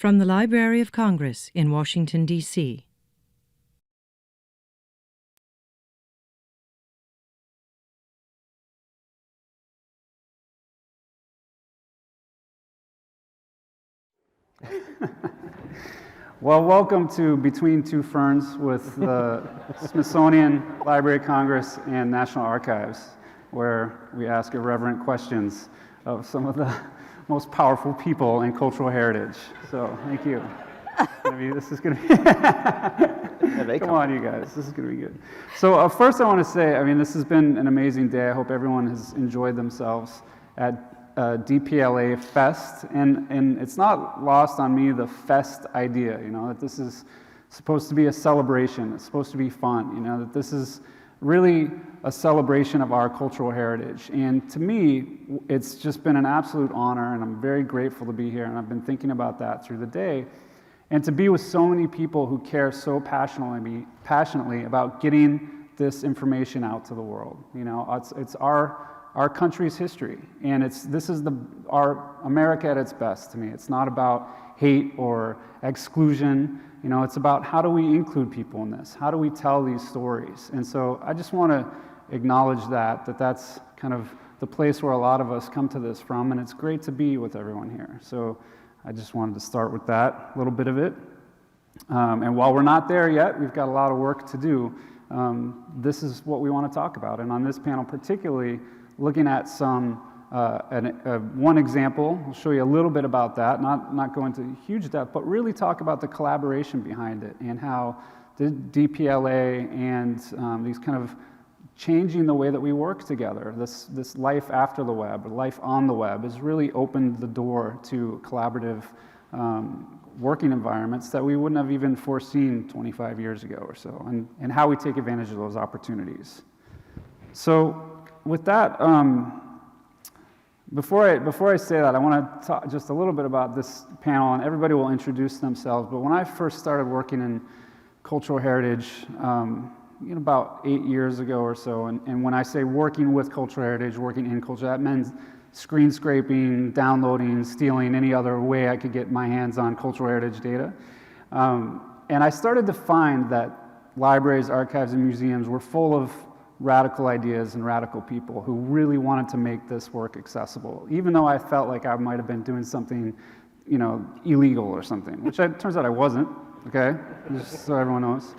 From the Library of Congress in Washington, D.C. Well, welcome to Between Two Ferns with the Smithsonian Library of Congress and National Archives, where we ask irreverent questions of some of the most powerful people in cultural heritage. So, thank you. This is going to be... Come on, you guys. This is going to be good. So, first I want to say, this has been an amazing day. I hope everyone has enjoyed themselves at DPLAfest, and it's not lost on me the fest idea, that this is supposed to be a celebration, it's supposed to be fun, that this is really a celebration of our cultural heritage. And to me, it's just been an absolute honor, and I'm very grateful to be here, and I've been thinking about that through the day, and to be with so many people who care so passionately about getting this information out to the world. It's our country's history, and this is our America at its best to me. It's not about hate or exclusion, it's about how do we include people in this? How do we tell these stories? And so I just want to acknowledge that's kind of the place where a lot of us come to this from, and it's great to be with everyone here. So I just wanted to start with that, a little bit of it. And while we're not there yet, we've got a lot of work to do. This is what we want to talk about, and on this panel particularly, looking at one example. I'll show you a little bit about that, not go into huge depth, but really talk about the collaboration behind it and how the DPLA and these kind of changing the way that we work together, this life after the web, or life on the web, has really opened the door to collaborative working environments that we wouldn't have even foreseen 25 years ago or so, and how we take advantage of those opportunities. So, with that, before I say that, I want to talk just a little bit about this panel, and everybody will introduce themselves. But when I first started working in cultural heritage, about 8 years ago or so, and when I say working with cultural heritage, working in culture, that meant screen scraping, downloading, stealing, any other way I could get my hands on cultural heritage data. And I started to find that libraries, archives, and museums were full of radical ideas and radical people who really wanted to make this work accessible, even though I felt like I might have been doing something, illegal or something, which it turns out I wasn't, okay, just so everyone knows.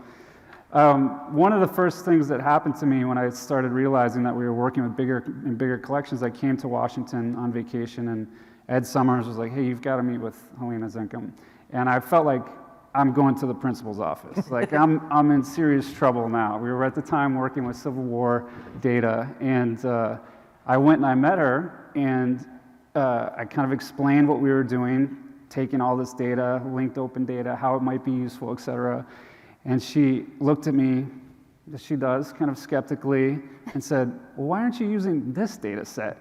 One of the first things that happened to me when I started realizing that we were working with bigger collections, I came to Washington on vacation, and Ed Summers was like, hey, you've got to meet with Helena Zinkham. And I felt like I'm going to the principal's office. Like, I'm in serious trouble now. We were at the time working with Civil War data, and I went and I met her, and I kind of explained what we were doing, taking all this data, linked open data, how it might be useful, et cetera. And she looked at me, as she does, kind of skeptically, and said, well, why aren't you using this data set?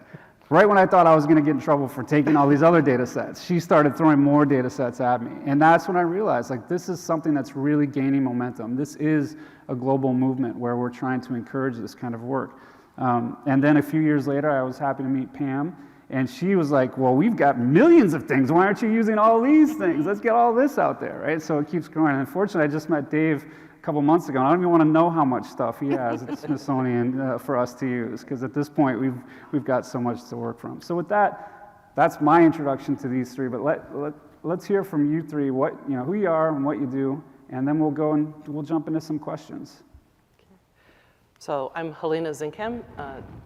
Right when I thought I was going to get in trouble for taking all these other data sets, she started throwing more data sets at me. And that's when I realized, like, this is something that's really gaining momentum. This is a global movement where we're trying to encourage this kind of work. And then a few years later, I was happy to meet Pam, and she was like, well, we've got millions of things. Why aren't you using all these things? Let's get all this out there, right? So it keeps growing. And unfortunately, I just met Dave a couple months ago. I don't even want to know how much stuff he has at the Smithsonian for us to use, because at this point we've got so much to work from. So with that, that's my introduction to these three. But let's hear from you three who you are and what you do, and then we'll jump into some questions. So I'm Helena Zinkham,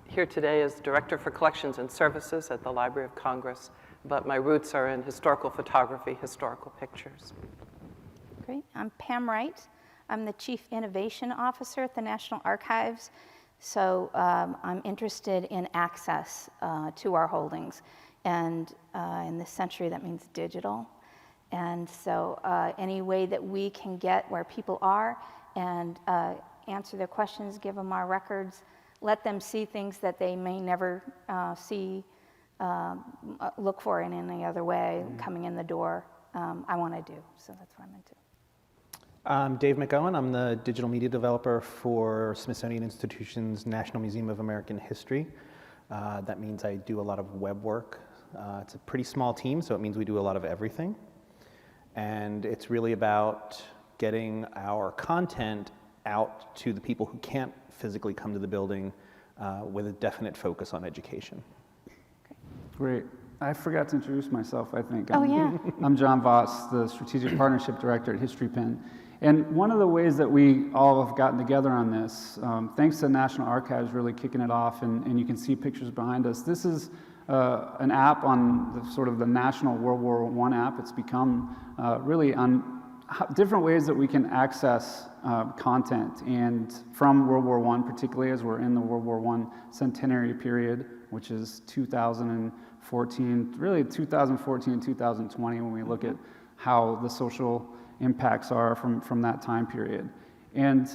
here today as Director for Collections and Services at the Library of Congress, but my roots are in historical photography, historical pictures. Great. I'm Pam Wright. I'm the Chief Innovation Officer at the National Archives, so I'm interested in access to our holdings, and in this century that means digital, and so any way that we can get where people are and answer their questions, give them our records, let them see things that they may never look for in any other way coming in the door, I want to do, so that's what I'm into. I'm Dave McOwen. I'm the digital media developer for Smithsonian Institution's National Museum of American History. That means I do a lot of web work. It's a pretty small team, so it means we do a lot of everything. And it's really about getting our content out to the people who can't physically come to the building with a definite focus on education. Great. I forgot to introduce myself, I think. Oh, yeah. I'm Jon Voss, the Strategic Partnership Director at Historypin. And one of the ways that we all have gotten together on this, thanks to National Archives really kicking it off, and you can see pictures behind us, this is an app on the, sort of the national World War I app. It's become really on different ways that we can access content, and from World War I particularly, as we're in the World War I centenary period, which is 2014, really 2014 and 2020 when we look at how the social impacts are from that time period. And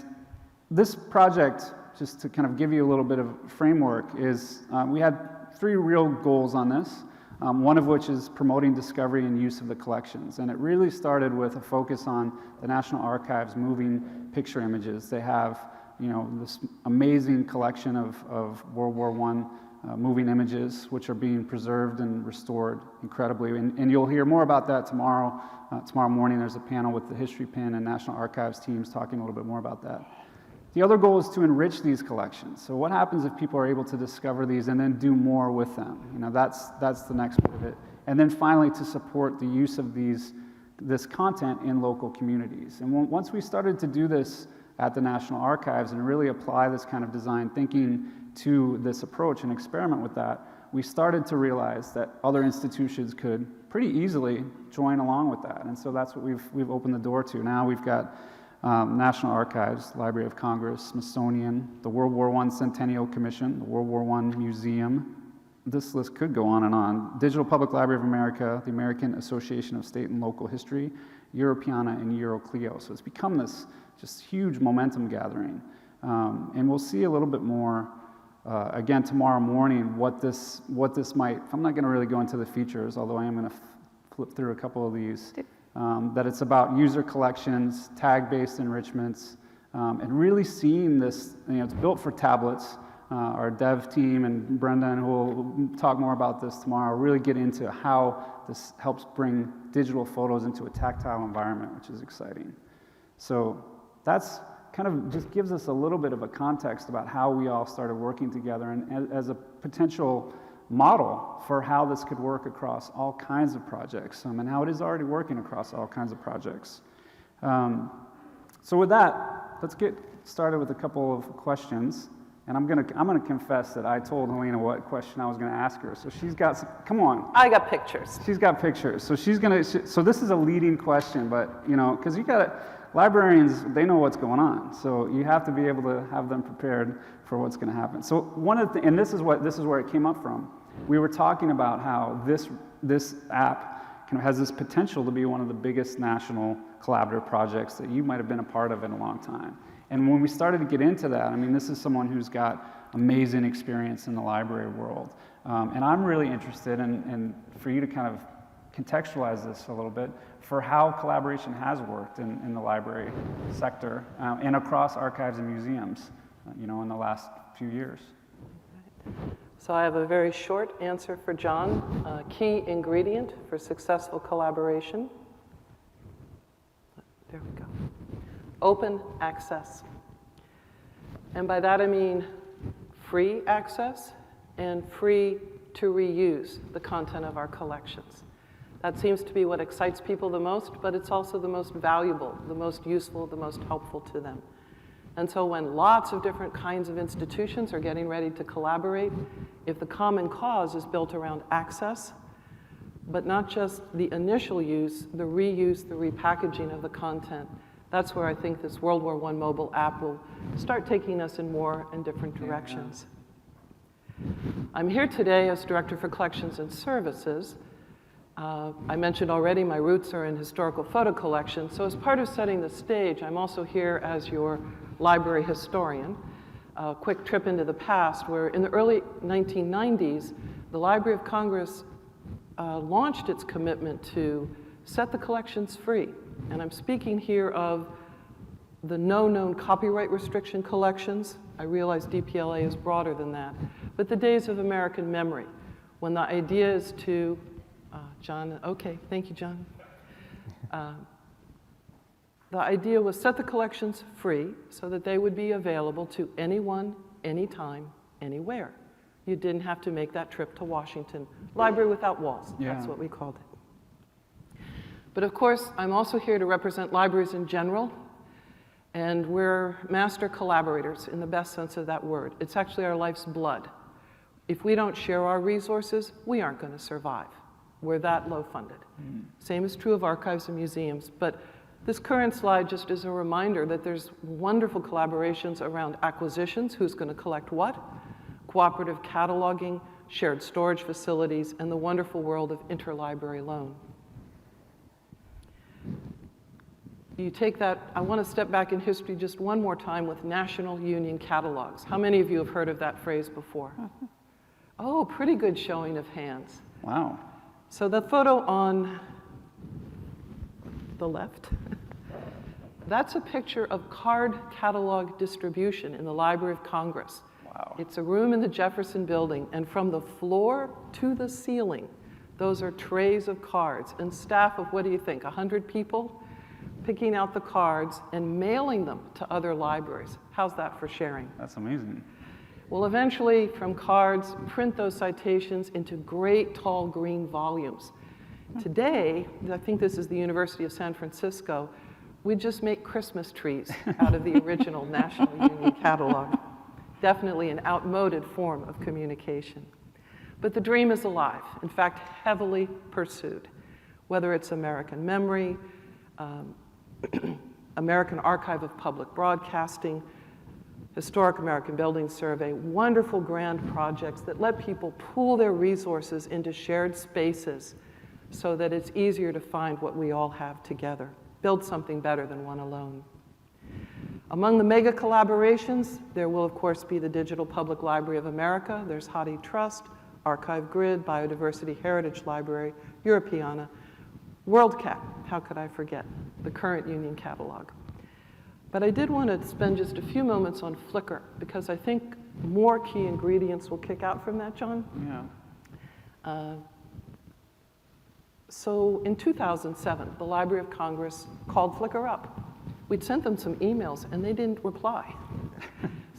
this project, just to kind of give you a little bit of framework, is we had 3 real goals on this. One of which is promoting discovery and use of the collections. And it really started with a focus on the National Archives moving picture images. They have, this amazing collection of World War I moving images, which are being preserved and restored incredibly. And you'll hear more about that tomorrow. Tomorrow morning there's a panel with the Historypin and National Archives teams talking a little bit more about that. The other goal is to enrich these collections. So what happens if people are able to discover these and then do more with them? That's the next bit of it. And then finally, to support the use of this content in local communities. And once we started to do this at the National Archives and really apply this kind of design thinking to this approach and experiment with that, we started to realize that other institutions could pretty easily join along with that. And so that's what we've opened the door to. Now we've got National Archives, Library of Congress, Smithsonian, the World War I Centennial Commission, the World War I Museum. This list could go on and on. Digital Public Library of America, the American Association of State and Local History, Europeana, and Euroclio. So it's become this just huge momentum gathering. And we'll see a little bit more, again, tomorrow morning, what this might, I'm not going to really go into the features, although I am going to flip through a couple of these. That it's about user collections, tag-based enrichments, and really seeing this, it's built for tablets. Our dev team and Brendan, who will talk more about this tomorrow, really get into how this helps bring digital photos into a tactile environment, which is exciting. So that's kind of just gives us a little bit of a context about how we all started working together and as a potential model for how this could work across all kinds of projects, and how it is already working across all kinds of projects. So with that, let's get started with a couple of questions. And I'm gonna confess that I told Helena what question I was gonna ask her. So she's got some, come on. I got pictures. She's got pictures. So so this is a leading question, but because librarians, they know what's going on. So you have to be able to have them prepared for what's gonna happen. So one of the, and this is where it came up from. We were talking about how this app kind of has this potential to be one of the biggest national collaborative projects that you might have been a part of in a long time. And when we started to get into that, I mean, this is someone who's got amazing experience in the library world. And I'm really interested in for you to kind of contextualize this a little bit for how collaboration has worked in the library sector and across archives and museums, in the last few years. So I have a very short answer for John. Key ingredient for successful collaboration. There we go. Open access. And by that I mean free access and free to reuse the content of our collections. That seems to be what excites people the most, but it's also the most valuable, the most useful, the most helpful to them. And so when lots of different kinds of institutions are getting ready to collaborate, if the common cause is built around access, but not just the initial use, the reuse, the repackaging of the content, that's where I think this World War I mobile app will start taking us in more and different directions. I'm here today as Director for Collections and Services. I mentioned already my roots are in historical photo collections, so as part of setting the stage, I'm also here as your library historian. A quick trip into the past, where in the early 1990s, the Library of Congress launched its commitment to set the collections free. And I'm speaking here of the no known copyright restriction collections. I realize DPLA is broader than that. But the days of American memory, when the idea is to, John, okay, thank you, John. The idea was set the collections free so that they would be available to anyone, anytime, anywhere. You didn't have to make that trip to Washington. Library without walls, that's what we called it. But of course, I'm also here to represent libraries in general, and we're master collaborators in the best sense of that word. It's actually our life's blood. If we don't share our resources, we aren't going to survive. We're that low funded. Same is true of archives and museums, but this current slide just is a reminder that there's wonderful collaborations around acquisitions, who's going to collect what, cooperative cataloging, shared storage facilities, and the wonderful world of interlibrary loan. You take that, I want to step back in history just one more time with National Union catalogs. How many of you have heard of that phrase before? Oh, pretty good showing of hands. Wow. So the photo on the left, that's a picture of card catalog distribution in the Library of Congress. Wow. It's a room in the Jefferson Building, and from the floor to the ceiling, those are trays of cards, and staff of, what do you think, 100 people picking out the cards and mailing them to other libraries. How's that for sharing? That's amazing. Well, eventually, from cards, print those citations into great tall green volumes. Today, I think this is the University of San Francisco, we just make Christmas trees out of the original National Union catalog. Definitely an outmoded form of communication. But the dream is alive, in fact, heavily pursued. Whether it's American Memory, American Archive of Public Broadcasting, Historic American Building Survey, wonderful grand projects that let people pool their resources into shared spaces so that it's easier to find what we all have together, build something better than one alone. Among the mega collaborations, there will of course be the Digital Public Library of America, there's HathiTrust, Archive Grid, Biodiversity Heritage Library, Europeana, WorldCat, how could I forget, the current Union catalog. But I did want to spend just a few moments on Flickr, because I think more key ingredients will kick out from that, John. Yeah. So in 2007, the Library of Congress called Flickr up. We'd sent them some emails, and they didn't reply.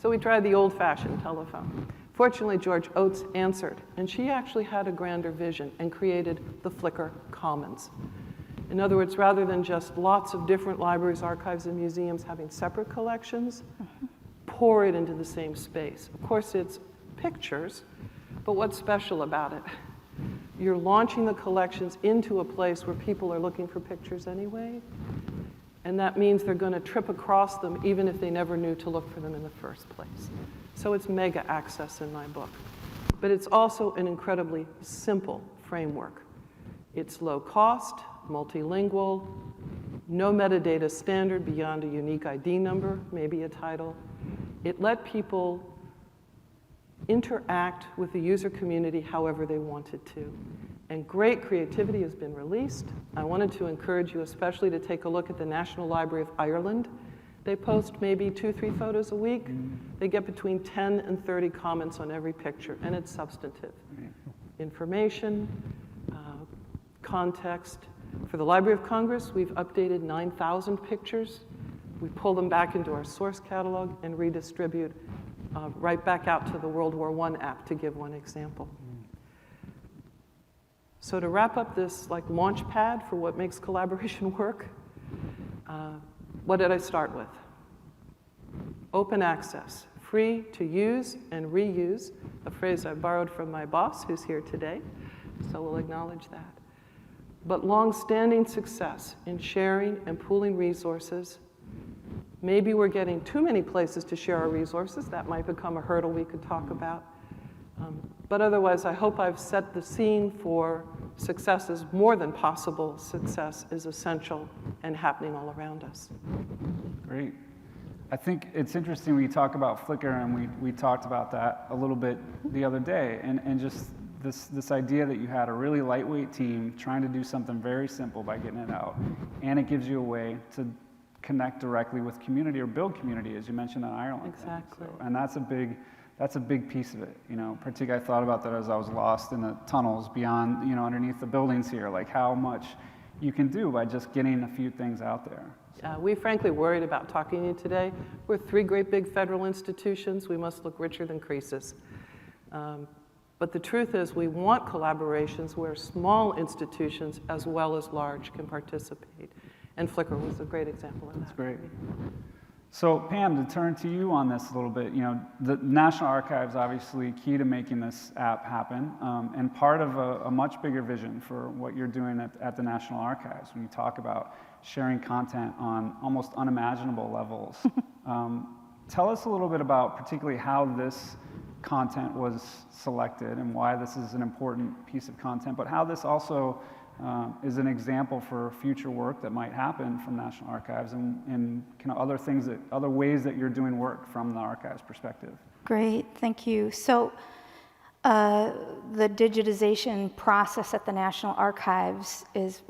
So we tried the old-fashioned telephone. Fortunately, George Oates answered, and she actually had a grander vision and created the Flickr Commons. In other words, rather than just lots of different libraries, archives, and museums having separate collections, pour it into the same space. Of course, it's pictures, but what's special about it? You're launching the collections into a place where people are looking for pictures anyway, and that means they're going to trip across them even if they never knew to look for them in the first place. So it's mega access in my book. But it's also an incredibly simple framework. It's low cost, multilingual, no metadata standard beyond a unique ID number, maybe a title. It let people interact with the user community however they wanted to. And great creativity has been released. I wanted to encourage you especially to take a look at the National Library of Ireland. They post maybe 2-3 photos a week. They get between 10 and 30 comments on every picture, and it's substantive. Information, context. For the Library of Congress, we've updated 9,000 pictures. We pull them back into our source catalog and redistribute right back out to the World War I app, to give one example. So to wrap up this launch pad for what makes collaboration work, what did I start with? Open access, free to use and reuse, a phrase I borrowed from my boss, who's here today, so we'll acknowledge that. But long-standing success in sharing and pooling resources. Maybe we're getting too many places to share our resources. That might become a hurdle we could talk about. But otherwise, I hope I've set the scene for success is more than possible. Success is essential and happening all around us. Great. I think it's interesting when you talk about Flickr, and we talked about that a little bit the other day, and just this idea that you had a really lightweight team trying to do something very simple by getting it out, and it gives you a way to connect directly with community or build community, as you mentioned in Ireland. Exactly. So, and that's a big piece of it. Particularly I thought about that as I was lost in the tunnels beyond, underneath the buildings here, like how much you can do by just getting a few things out there. We frankly worried about talking to you today. We're 3 great big federal institutions. We must look richer than Croesus. But the truth is we want collaborations where small institutions as well as large can participate. And Flickr was a great example of that. That's great. So Pam, to turn to you on this a little bit, the National Archives obviously key to making this app happen, and part of a much bigger vision for what you're doing at the National Archives when you talk about sharing content on almost unimaginable levels. Tell us a little bit about particularly how this content was selected and why this is an important piece of content, but how this also is an example for future work that might happen from National Archives and kind of other ways that you're doing work from the archives perspective. Great, thank you. So the digitization process at the National Archives is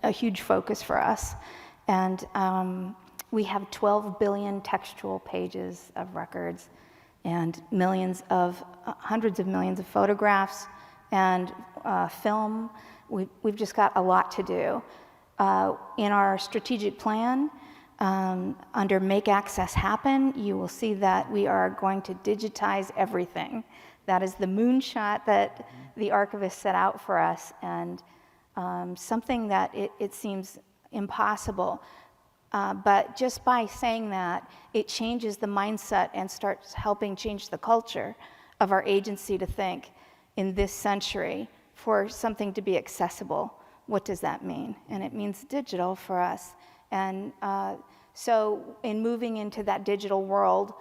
a huge focus for us. And we have 12 billion textual pages of records and hundreds of millions of photographs and film. We've just got a lot to do. In our strategic plan, under Make Access Happen, you will see that we are going to digitize everything. That is the moonshot that the archivists set out for us, and something that it seems impossible. But just by saying that, it changes the mindset and starts helping change the culture of our agency to think in this century for something to be accessible. What does that mean? And it means digital for us. And so in moving into that digital world,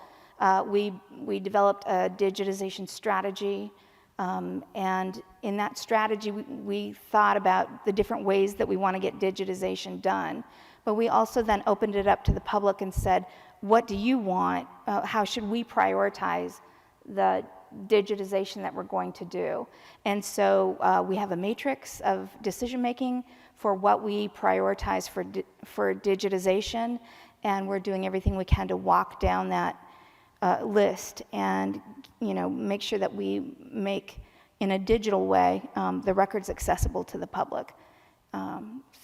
we developed a digitization strategy. And in that strategy, we thought about the different ways that we want to get digitization done. But we also then opened it up to the public and said, what do you want? How should we prioritize the digitization that we're going to do? And so we have a matrix of decision making for what we prioritize for digitization, and we're doing everything we can to walk down that list and make sure that we make, in a digital way, the records accessible to the public.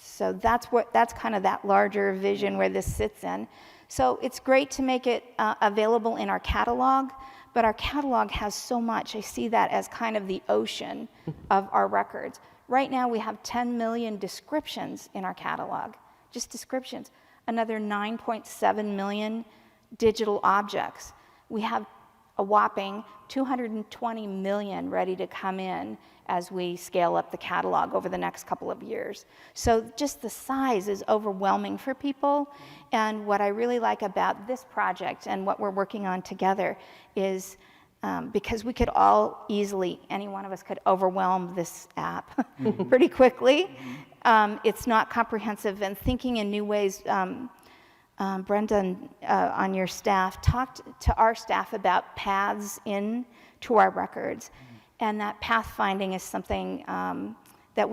So that's kind of that larger vision where this sits in. So it's great to make it available in our catalog, but our catalog has so much. I see that as kind of the ocean of our records. Right now we have 10 million descriptions in our catalog, just descriptions. Another 9.7 million digital objects. We have a whopping 220 million ready to come in as we scale up the catalog over the next couple of years. So just the size is overwhelming for people. And what I really like about this project and what we're working on together is because we could all easily, any one of us could overwhelm this app pretty quickly. It's not comprehensive, and thinking in new ways. Brendan on your staff talked to our staff about paths in to our records, and that pathfinding is something that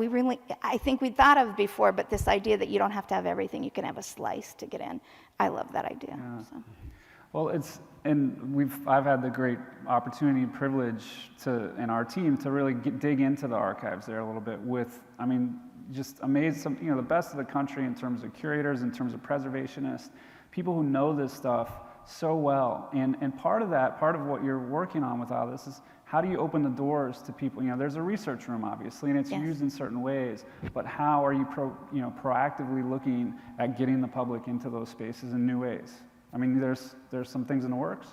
I think we thought of before, but this idea that you don't have to have everything, you can have a slice to get in. I love that idea. Yeah. So. Well, I've had the great opportunity and privilege in our team to really dig into the archives there a little bit with, just amazed, the best of the country in terms of curators, in terms of preservationists, people who know this stuff so well. And part of what you're working on with all this is how do you open the doors to people? There's a research room, obviously, and it's used in certain ways, but how are you proactively looking at getting the public into those spaces in new ways? There's some things in the works?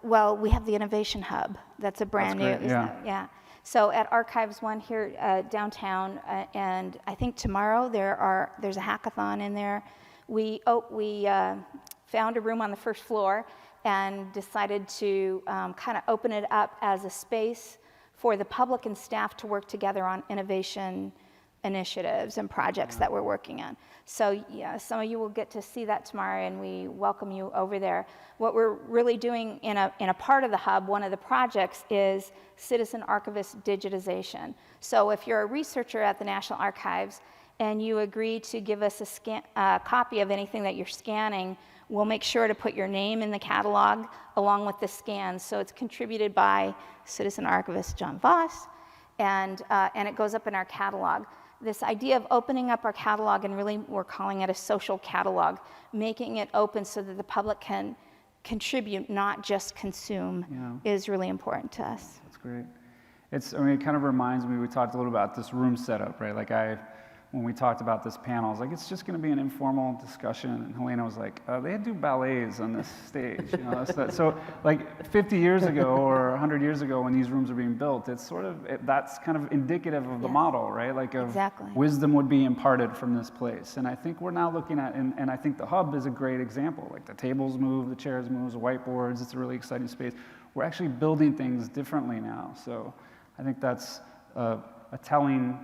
Well, we have the Innovation Hub. That's a brand new. Yeah. So at Archives One here downtown, and I think tomorrow there's a hackathon in there. We found a room on the first floor and decided to kind of open it up as a space for the public and staff to work together on innovation initiatives and projects that we're working on. So yeah, some of you will get to see that tomorrow, and we welcome you over there. What we're really doing in a part of the hub, one of the projects is citizen archivist digitization. So if you're a researcher at the National Archives and you agree to give us a copy of anything that you're scanning, we'll make sure to put your name in the catalog along with the scans. So it's contributed by citizen archivist Jon Voss, and it goes up in our catalog. This idea of opening up our catalog, and really we're calling it a social catalog, making it open so that the public can contribute, not just consume, is really important to us. That's great. I mean, it kind of reminds me, we talked a little about this room setup, right? Like when we talked about this panel, I was like, it's just going to be an informal discussion. And Helena was like, they do ballets on this stage. You know, so like 50 years ago or 100 years ago when these rooms are being built, it's sort of, that's kind of indicative of the model, right? Like of wisdom would be imparted from this place. And I think we're now looking at, and I think the hub is a great example. Like the tables move, the chairs move, the whiteboards, it's a really exciting space. We're actually building things differently now. So I think that's a telling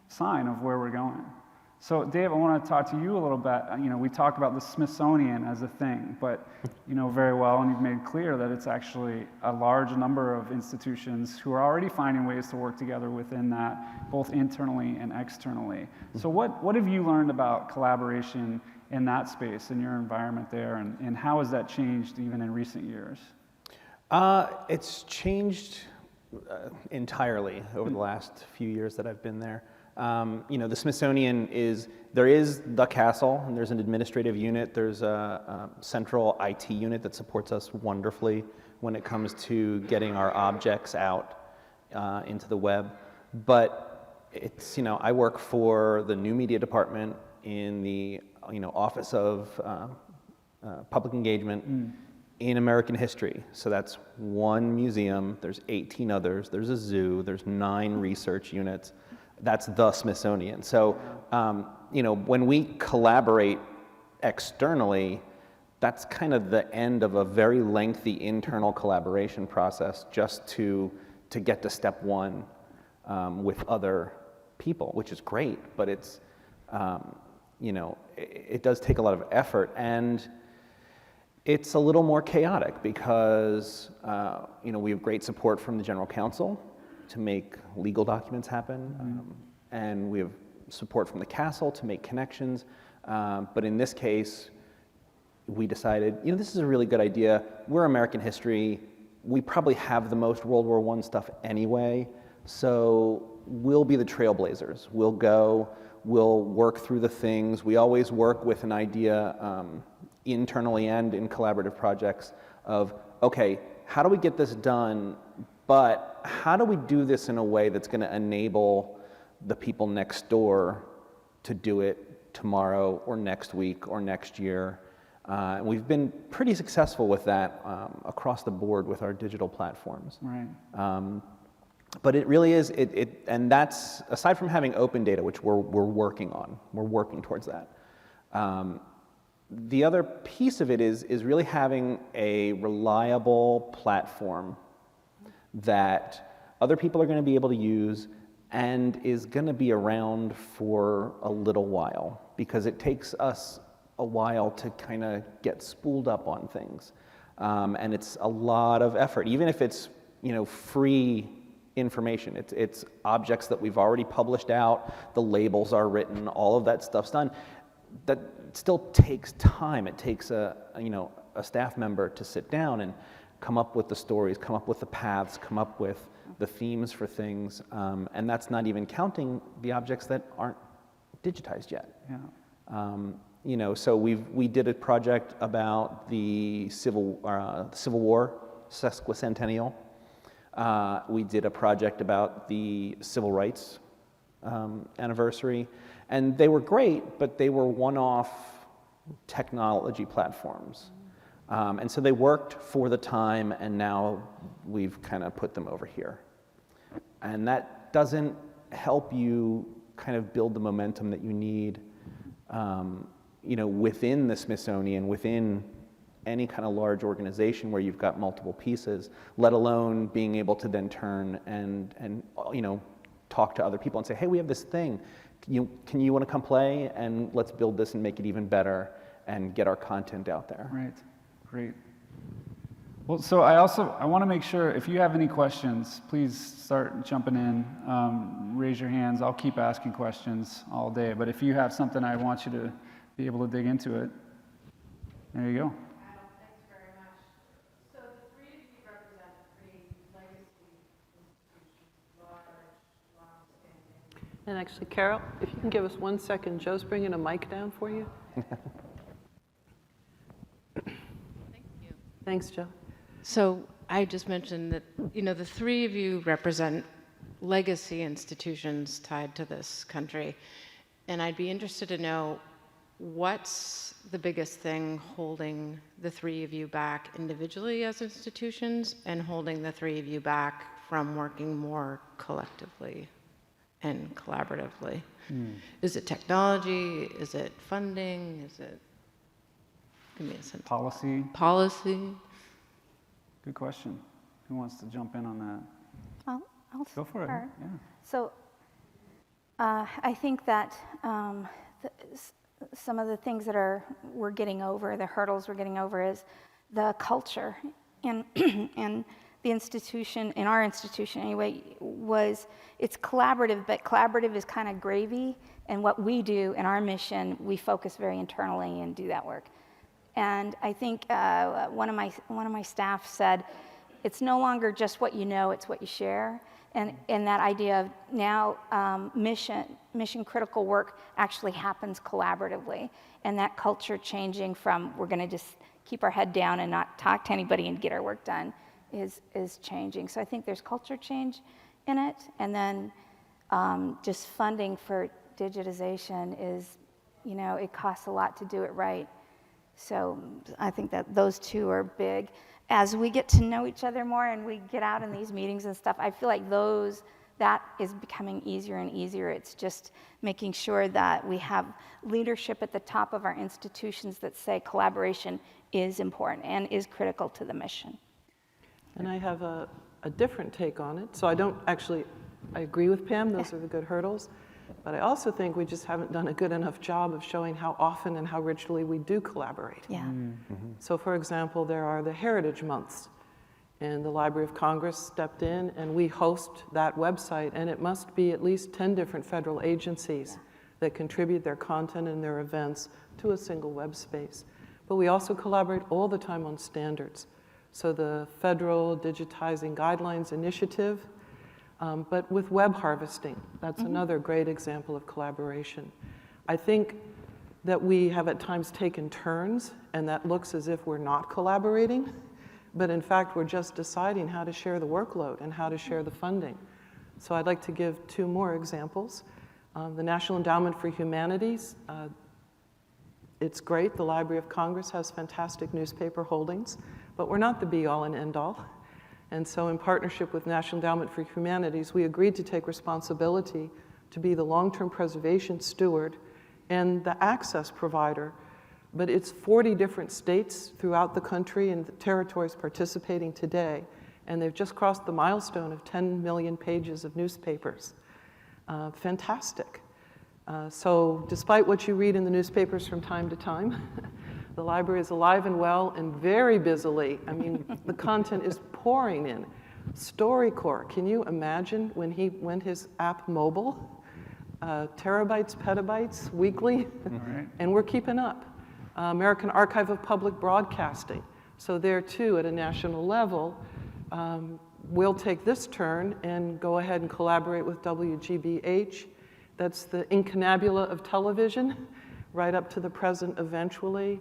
sign of where we're going. So Dave, I want to talk to you a little bit. You know, we talk about the Smithsonian as a thing, but you know very well, and you've made clear that it's actually a large number of institutions who are already finding ways to work together within that, both internally and externally. So what have you learned about collaboration in that space, in your environment there, and how has that changed even in recent years? It's changed entirely over the last few years that I've been there. You know, the Smithsonian there is the castle, and there's an administrative unit, there's a central IT unit that supports us wonderfully when it comes to getting our objects out into the web. But it's, you know, I work for the new media department in the, you know, Office of Public Engagement in American history. So that's one museum, there's 18 others, there's a zoo, there's 9 research units. That's the Smithsonian. So, you know, when we collaborate externally, that's kind of the end of a very lengthy internal collaboration process just to get to step 1 with other people, which is great, but it's, you know, it does take a lot of effort, and it's a little more chaotic because, you know, we have great support from the General Counsel to make legal documents happen, and we have support from the castle to make connections. But in this case, we decided, you know, this is a really good idea. We're American history. We probably have the most World War I stuff anyway, so we'll be the trailblazers. We'll go, we'll work through the things. We always work with an idea internally and in collaborative projects of, okay, how do we get this done, but how do we do this in a way that's going to enable the people next door to do it tomorrow or next week or next year? We've been pretty successful with that across the board with our digital platforms. Right. But it really is, and that's, aside from having open data, which we're working on, we're working towards that. The other piece of it is really having a reliable platform that other people are going to be able to use and is going to be around for a little while, because it takes us a while to kind of get spooled up on things. And it's a lot of effort, even if it's, you know, free information. It's objects that we've already published out, the labels are written, all of that stuff's done. That still takes time. It takes a staff member to sit down and come up with the stories, come up with the paths, come up with the themes for things, and that's not even counting the objects that aren't digitized yet. Yeah. You know, so we did a project about the Civil War sesquicentennial. We did a project about the Civil Rights anniversary, and they were great, but they were one-off technology platforms. And so they worked for the time, and now we've kind of put them over here. And that doesn't help you kind of build the momentum that you need, you know, within the Smithsonian, within any kind of large organization where you've got multiple pieces, let alone being able to then turn and you know, talk to other people and say, hey, we have this thing. Can you want to come play, and let's build this and make it even better and get our content out there. Right, great. Well, so I want to make sure, if you have any questions, please start jumping in, raise your hands. I'll keep asking questions all day, but if you have something, I want you to be able to dig into it. There you go. Thanks very much. So the three of you represent three legacy institutions, large, long-standing. And actually, Carol, if you can give us 1 second, Joe's bringing a mic down for you. Thank you. Thanks, Joe. So I just mentioned that, the three of you represent legacy institutions tied to this country. And I'd be interested to know what's the biggest thing holding the three of you back individually as institutions and holding the three of you back from working more collectively and collaboratively? Is it technology? Is it funding? Is it, give me a sense. Policy. Policy? Good question. Who wants to jump in on that? I'll Go for it. start. Yeah. So I think that some of the things that we're getting over, the hurdles we're getting over, is the culture. And and the institution, in our institution anyway, it's collaborative, but collaborative is kind of gravy. And what we do in our mission, we focus very internally and do that work. And I think one of my staff said, it's no longer just what you know, it's what you share. And that idea of now mission critical work actually happens collaboratively. And that culture changing from we're going to just keep our head down and not talk to anybody and get our work done is changing. So I think there's culture change in it. And then just funding for digitization is, it costs a lot to do it right. So I think that those two are big. As we get to know each other more and we get out in these meetings and stuff, I feel like that is becoming easier and easier. It's just making sure that we have leadership at the top of our institutions that say collaboration is important and is critical to the mission. And I have a different take on it. So I agree with Pam, those are the good hurdles. But I also think we just haven't done a good enough job of showing how often and how richly we do collaborate. Yeah. So for example, there are the Heritage Months. And the Library of Congress stepped in and we host that website. And it must be at least 10 different federal agencies that contribute their content and their events to a single web space. But we also collaborate all the time on standards. So the Federal Digitizing Guidelines Initiative, but with web harvesting, that's another great example of collaboration. I think that we have at times taken turns, and that looks as if we're not collaborating, but in fact, we're just deciding how to share the workload and how to share the funding. So I'd like to give two more examples. The National Endowment for Humanities, it's great. The Library of Congress has fantastic newspaper holdings, but we're not the be-all and end-all. And so in partnership with National Endowment for Humanities, we agreed to take responsibility to be the long-term preservation steward and the access provider. But it's 40 different states throughout the country and the territories participating today. And they've just crossed the milestone of 10 million pages of newspapers. Fantastic. So despite what you read in the newspapers from time to time, the library is alive and well and very busily. I mean, the content is pouring in. StoryCorps, can you imagine when he went his app mobile? Terabytes, petabytes weekly, Right. and we're keeping up. American Archive of Public Broadcasting. So there too, at a national level, we'll take this turn and go ahead and collaborate with WGBH. That's the incunabula of television, right up to the present eventually.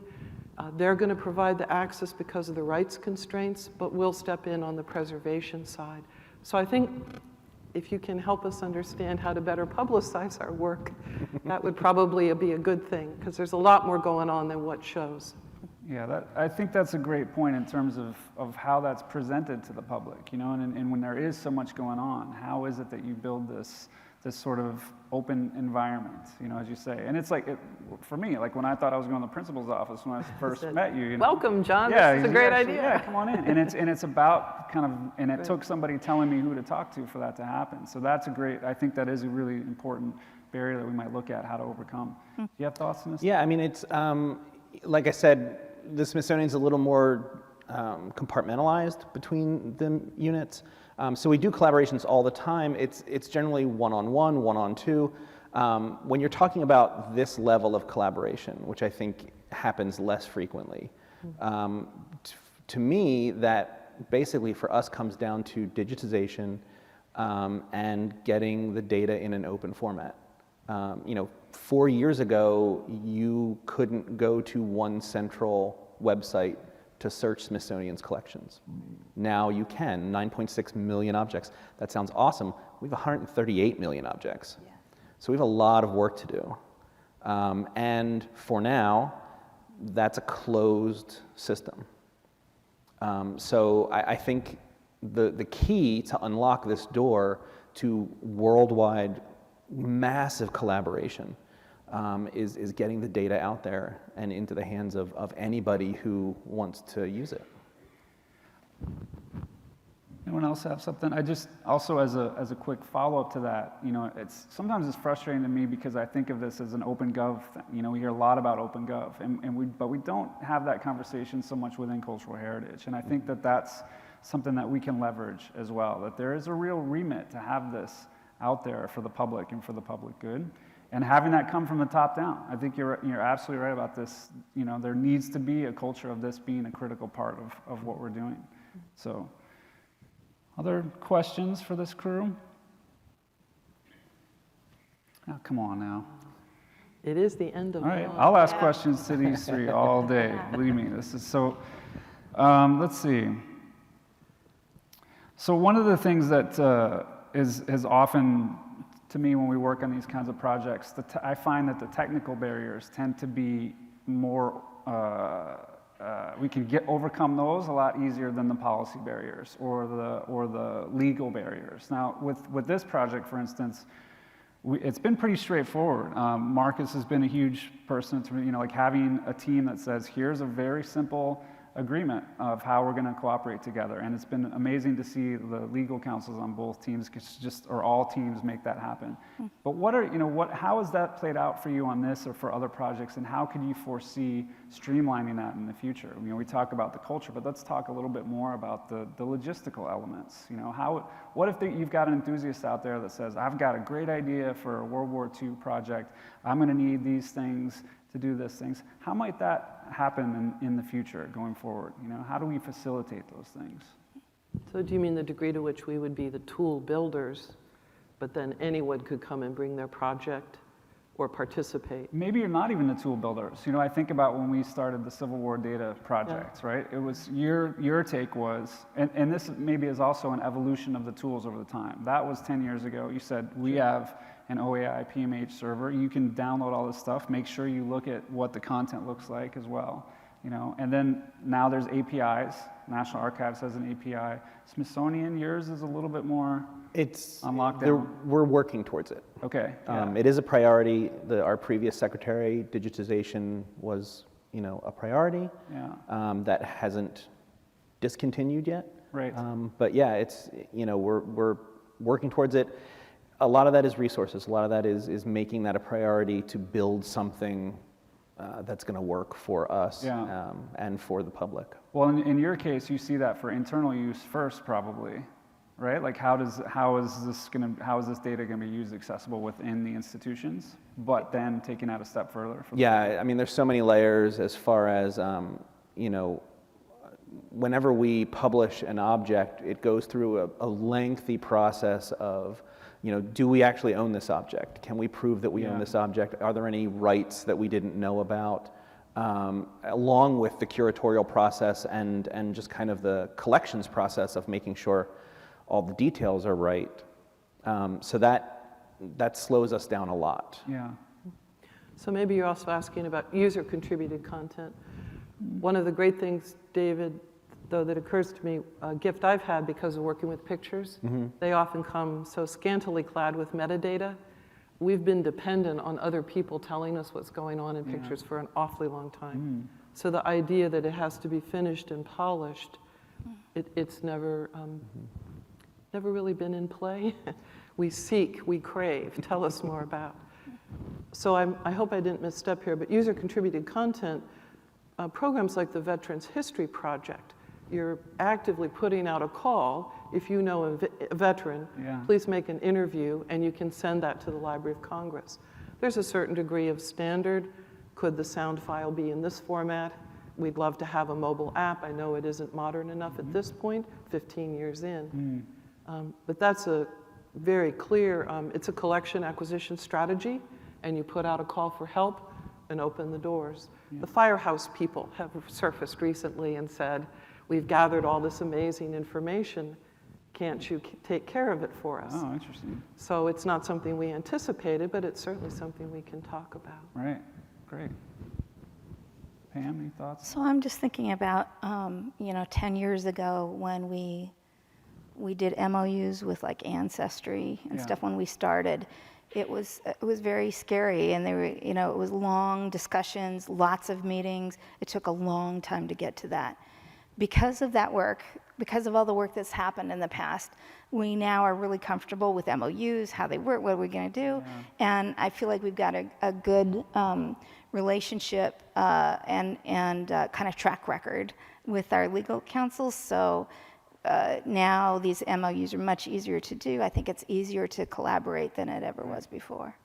They're going to provide the access because of the rights constraints, but we'll step in on the preservation side. So I think if you can help us understand how to better publicize our work, that would probably be a good thing, because there's a lot more going on than what shows. Yeah, I think that's a great point in terms of how that's presented to the public, and when there is so much going on, how is it that you build this sort of open environment, as you say. And it's like, for me, like when I thought I was going to the principal's office when I first met you. Welcome, John, yeah, this is a great idea. Yeah, come on in. And it's about and it took somebody telling me who to talk to for that to happen. So that's I think that is a really important barrier that we might look at how to overcome. Do you have thoughts on this? Yeah, I mean, it's, like I said, the Smithsonian's a little more compartmentalized between the units. So we do collaborations all the time. It's generally one-on-one, one-on-two. When you're talking about this level of collaboration, which I think happens less frequently, to me, that basically for us comes down to digitization, and getting the data in an open format. 4 years ago, you couldn't go to one central website to search Smithsonian's collections. Now you can, 9.6 million objects. That sounds awesome. We have 138 million objects. Yeah. So we have a lot of work to do. And for now, that's a closed system. So I think the key to unlock this door to worldwide massive collaboration is getting the data out there and into the hands of anybody who wants to use it. Anyone else have something? I just also as a quick follow-up to that, sometimes it's frustrating to me because I think of this as an OpenGov thing. We hear a lot about OpenGov, but we don't have that conversation so much within cultural heritage. And I think that that's something that we can leverage as well. That there is a real remit to have this out there for the public and for the public good, and having that come from the top down. I think you're absolutely right about this. There needs to be a culture of this being a critical part of what we're doing. So. Other questions for this crew? Oh, come on now. It is the end of all right, month. I'll ask questions to these three all day. Believe me, this is so. Let's see. So one of the things that is often, to me, when we work on these kinds of projects, I find that the technical barriers tend to be more. We can overcome those a lot easier than the policy barriers or the legal barriers. Now, with this project, for instance, it's been pretty straightforward. Marcus has been a huge person to, like having a team that says, here's a very simple agreement of how we're going to cooperate together. And it's been amazing to see the legal counsels on both teams, or all teams, make that happen. But how has that played out for you on this or for other projects, and how could you foresee streamlining that in the future? We talk about the culture, but let's talk a little bit more about the logistical elements. What if you've got an enthusiast out there that says, I've got a great idea for a World War II project, I'm going to need these things to do these things. How might that happen in the future going forward? How do we facilitate those things? So do you mean the degree to which we would be the tool builders, but then anyone could come and bring their project or participate? Maybe you're not even the tool builders. I think about when we started the Civil War data projects, right? It was your take was, and this maybe is also an evolution of the tools over the time. That was 10 years ago. You said, we have an OAI PMH server. You can download all this stuff. Make sure you look at what the content looks like as well. And then now there's APIs. National Archives has an API. Smithsonian, yours is a little bit more on lockdown. We're working towards it. Okay. Yeah. It is a priority. Our previous secretary, digitization was, a priority. Yeah. That hasn't discontinued yet. Right. But yeah, it's, we're working towards it. A lot of that is resources. A lot of that is making that a priority to build something that's going to work for us and for the public. Well, in your case, you see that for internal use first, probably, right? Like, how is this data going to be used accessible within the institutions? But then taking that a step further. There's so many layers as far as whenever we publish an object, it goes through a lengthy process of, do we actually own this object? Can we prove that we own this object? Are there any rights that we didn't know about? Along with the curatorial process and just kind of the collections process of making sure all the details are right. So that slows us down a lot. Yeah. So maybe you're also asking about user-contributed content. One of the great things, David, though, that occurs to me, a gift I've had because of working with pictures, they often come so scantily clad with metadata. We've been dependent on other people telling us what's going on in pictures for an awfully long time. So the idea that it has to be finished and polished, it's never really been in play. We seek, we crave, tell us more about. So I hope I didn't misstep here, but user-contributed content, programs like the Veterans History Project, you're actively putting out a call. If you know a veteran, please make an interview, and you can send that to the Library of Congress. There's a certain degree of standard. Could the sound file be in this format? We'd love to have a mobile app. I know it isn't modern enough at this point, 15 years in. But that's a very clear. It's a collection acquisition strategy, and you put out a call for help and open the doors. Yeah. The Firehouse people have surfaced recently and said, we've gathered all this amazing information. Can't you take care of it for us? Oh, interesting. So it's not something we anticipated, but it's certainly something we can talk about. Right, great. Pam, any thoughts? So I'm just thinking about, 10 years ago when we did MOUs with like Ancestry and stuff when we started. It was very scary, and they were, it was long discussions, lots of meetings. It took a long time to get to that. Because of that work, because of all the work that's happened in the past, we now are really comfortable with MOUs, how they work, what are we going to do, and I feel like we've got a good relationship and kind of track record with our legal counsel. So now these MOUs are much easier to do. I think it's easier to collaborate than it ever was before.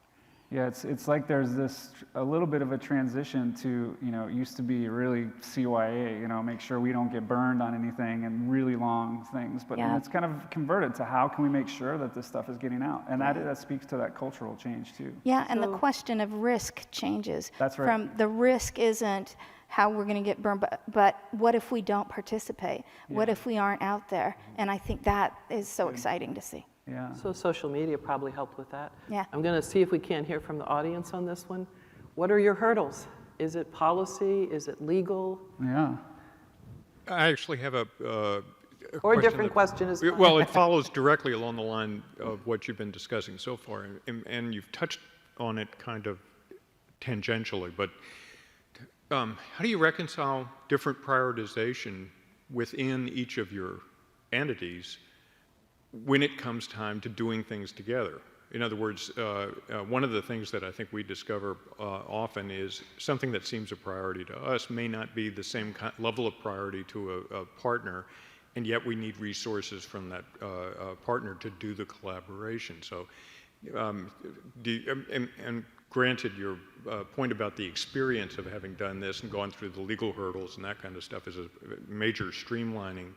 Yeah, it's like there's a little bit of a transition to, it used to be really CYA, make sure we don't get burned on anything and really long things. But it's kind of converted to how can we make sure that this stuff is getting out? And that speaks to that cultural change too. Yeah, and the question of risk changes. That's right. From the risk isn't how we're going to get burned, but what if we don't participate? What if we aren't out there? And I think that is so exciting to see. Yeah. So social media probably helped with that. Yeah. I'm going to see if we can hear from the audience on this one. What are your hurdles? Is it policy? Is it legal? Yeah. I actually have a or a different question is fine. Well, it follows directly along the line of what you've been discussing so far, and you've touched on it kind of tangentially, but how do you reconcile different prioritization within each of your entities when it comes time to doing things together? In other words, one of the things that I think we discover often is something that seems a priority to us may not be the same level of priority to a partner, and yet we need resources from that partner to do the collaboration. So, and granted, your point about the experience of having done this and gone through the legal hurdles and that kind of stuff is a major streamlining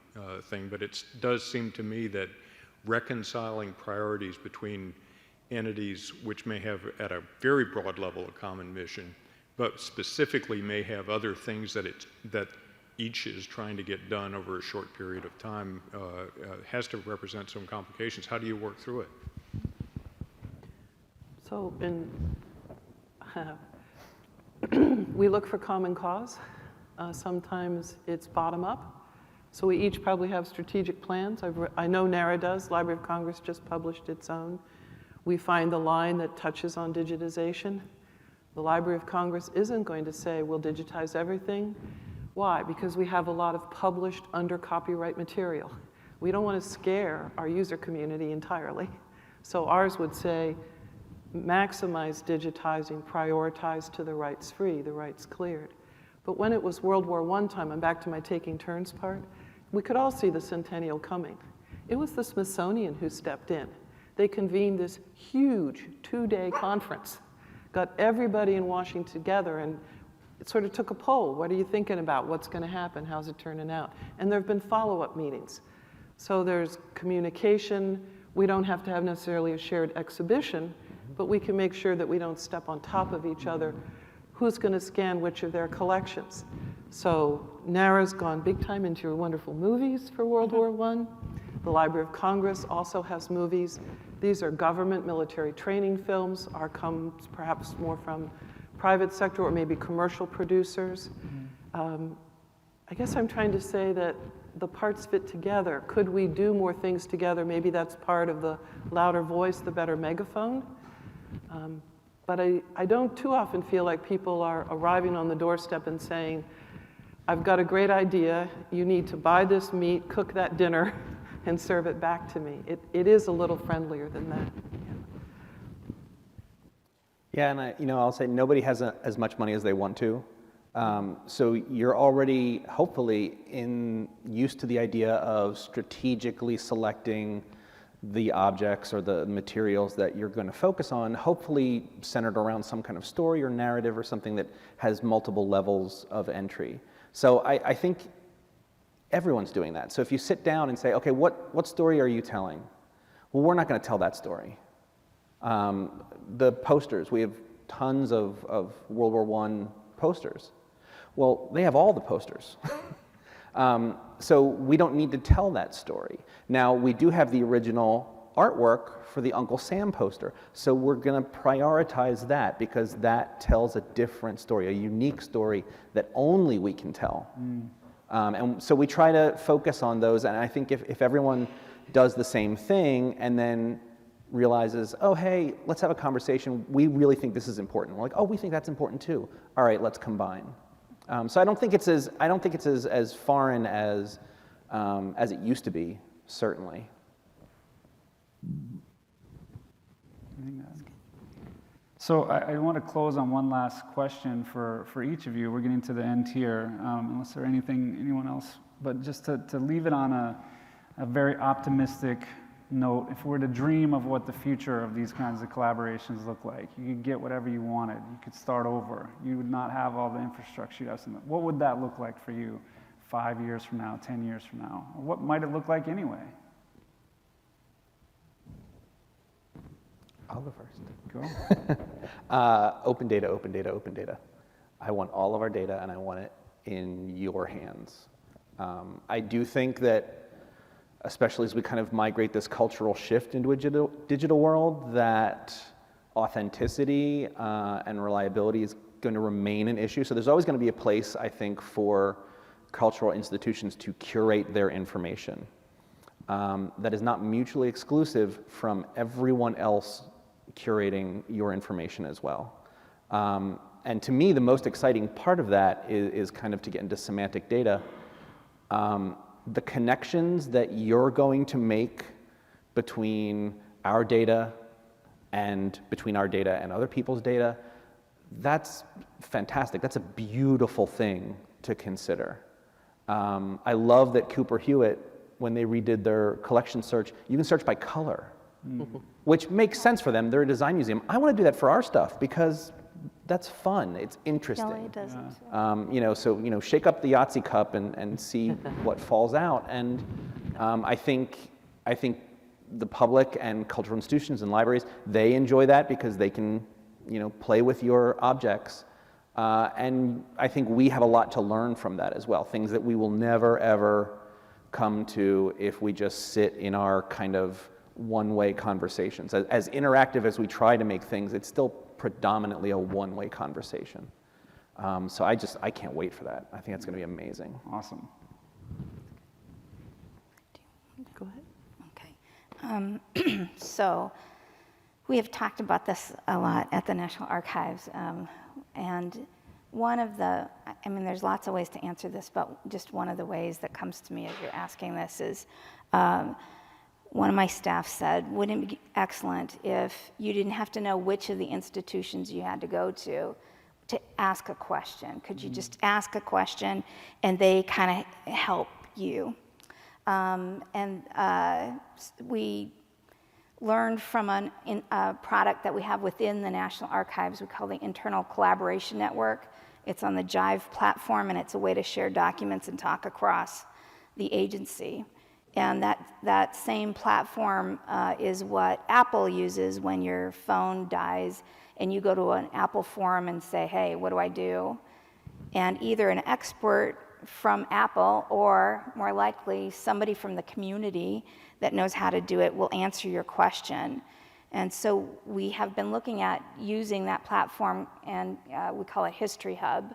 thing, but it does seem to me that reconciling priorities between entities which may have at a very broad level a common mission, but specifically may have other things that each is trying to get done over a short period of time has to represent some complications. How do you work through it? So we look for common cause. Sometimes it's bottom up. So we each probably have strategic plans. I know NARA does. Library of Congress just published its own. We find the line that touches on digitization. The Library of Congress isn't going to say we'll digitize everything. Why? Because we have a lot of published under copyright material. We don't want to scare our user community entirely. So ours would say maximize digitizing, prioritize to the rights free, the rights cleared. But when it was World War I time, I'm back to my taking turns part, we could all see the centennial coming. It was the Smithsonian who stepped in. They convened this huge 2-day conference, got everybody in Washington together, and it sort of took a poll. What are you thinking about? What's going to happen? How's it turning out? And there have been follow-up meetings. So there's communication. We don't have to have necessarily a shared exhibition, but we can make sure that we don't step on top of each other. Who's going to scan which of their collections? So NARA's gone big time into your wonderful movies for World War I. The Library of Congress also has movies. These are government military training films. Our comes perhaps more from private sector or maybe commercial producers. I guess I'm trying to say that the parts fit together. Could we do more things together? Maybe that's part of the louder voice, the better megaphone. But I don't too often feel like people are arriving on the doorstep and saying, I've got a great idea. You need to buy this meat, cook that dinner, and serve it back to me. It is a little friendlier than that. Yeah, and I'll say nobody has as much money as they want to. So you're already, hopefully, used to the idea of strategically selecting the objects or the materials that you're going to focus on, hopefully centered around some kind of story or narrative or something that has multiple levels of entry. So I think everyone's doing that. So if you sit down and say, okay, what story are you telling? Well, we're not going to tell that story. The posters, we have tons of World War I posters. Well, they have all the posters. So we don't need to tell that story. Now, we do have the original artwork for the Uncle Sam poster, so we're going to prioritize that because that tells a different story, a unique story that only we can tell. And so we try to focus on those, and I think if everyone does the same thing and then realizes, oh, hey, let's have a conversation, we really think this is important. We're like, oh, we think that's important too. All right, let's combine. So I don't think it's as foreign as it used to be, certainly. So I want to close on one last question for each of you. We're getting to the end here, unless there's anyone else. But just to leave it on a very optimistic note, if we were to dream of what the future of these kinds of collaborations look like, you could get whatever you wanted, you could start over, you would not have all the infrastructure you have. What would that look like for you 5 years from now, 10 years from now? Or what might it look like anyway? I'll go first. Go. Open data, open data, open data. I want all of our data and I want it in your hands. I do think that, especially as we kind of migrate this cultural shift into a digital world, that authenticity and reliability is going to remain an issue. So there's always going to be a place, I think, for cultural institutions to curate their information that is not mutually exclusive from everyone else curating your information as well. And to me, the most exciting part of that is kind of to get into semantic data. The connections that you're going to make between our data and between our data and other people's data, that's fantastic. That's a beautiful thing to consider. I love that Cooper Hewitt, when they redid their collection search, you can search by color, which makes sense for them. They're a design museum. I want to do that for our stuff because that's fun. It's interesting. No, it doesn't. So shake up the Yahtzee cup and see what falls out. And I think the public and cultural institutions and libraries, they enjoy that because they can, play with your objects. And I think we have a lot to learn from that as well. Things that we will never ever come to if we just sit in our kind of one-way conversations. As interactive as we try to make things, it's still predominantly a one-way conversation. So I can't wait for that. I think it's going to be amazing. Awesome. Go ahead. Okay. So we have talked about this a lot at the National Archives. And one of there's lots of ways to answer this, but just one of the ways that comes to me as you're asking this is, one of my staff said, wouldn't it be excellent if you didn't have to know which of the institutions you had to go to ask a question? Could you just ask a question and they kind of help you? We learned from a product that we have within the National Archives we call the Internal Collaboration Network. It's on the Jive platform, and it's a way to share documents and talk across the agency. And that same platform is what Apple uses when your phone dies and you go to an Apple forum and say, hey, what do I do? And either an expert from Apple or, more likely, somebody from the community that knows how to do it will answer your question. And so we have been looking at using that platform, and we call it History Hub.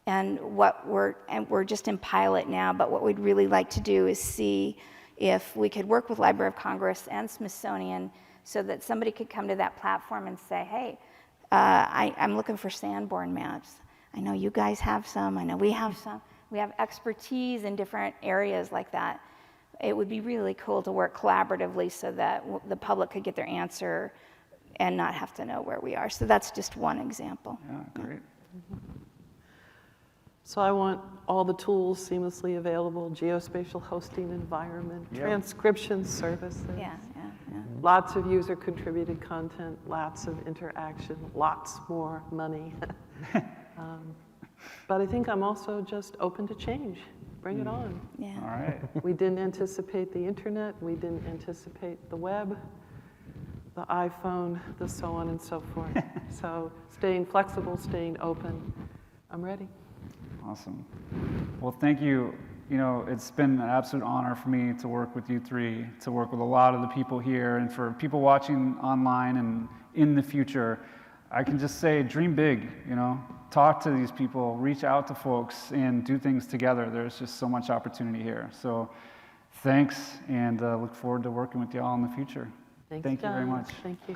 And we're just in pilot now, but what we'd really like to do is see if we could work with Library of Congress and Smithsonian so that somebody could come to that platform and say, hey, I'm looking for Sanborn maps. I know you guys have some, I know we have some. We have expertise in different areas like that. It would be really cool to work collaboratively so that the public could get their answer and not have to know where we are. So that's just one example. Yeah, great. So I want all the tools seamlessly available, geospatial hosting environment, transcription services. Yeah. Lots of user-contributed content, lots of interaction, lots more money. But I think I'm also just open to change. Bring it on. Yeah. All right. We didn't anticipate the internet. We didn't anticipate the web, the iPhone, the so on and so forth. So staying flexible, staying open. I'm ready. Awesome. Well, thank you. You know, it's been an absolute honor for me to work with you three, to work with a lot of the people here, and for people watching online and in the future. I can just say, dream big, you know, talk to these people, reach out to folks, and do things together. There's just so much opportunity here. So thanks, and look forward to working with you all in the future. Thanks, Thank you very Jon. much. Thank you.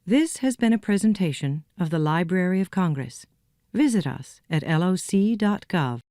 This has been a presentation of the Library of Congress. Visit us at loc.gov.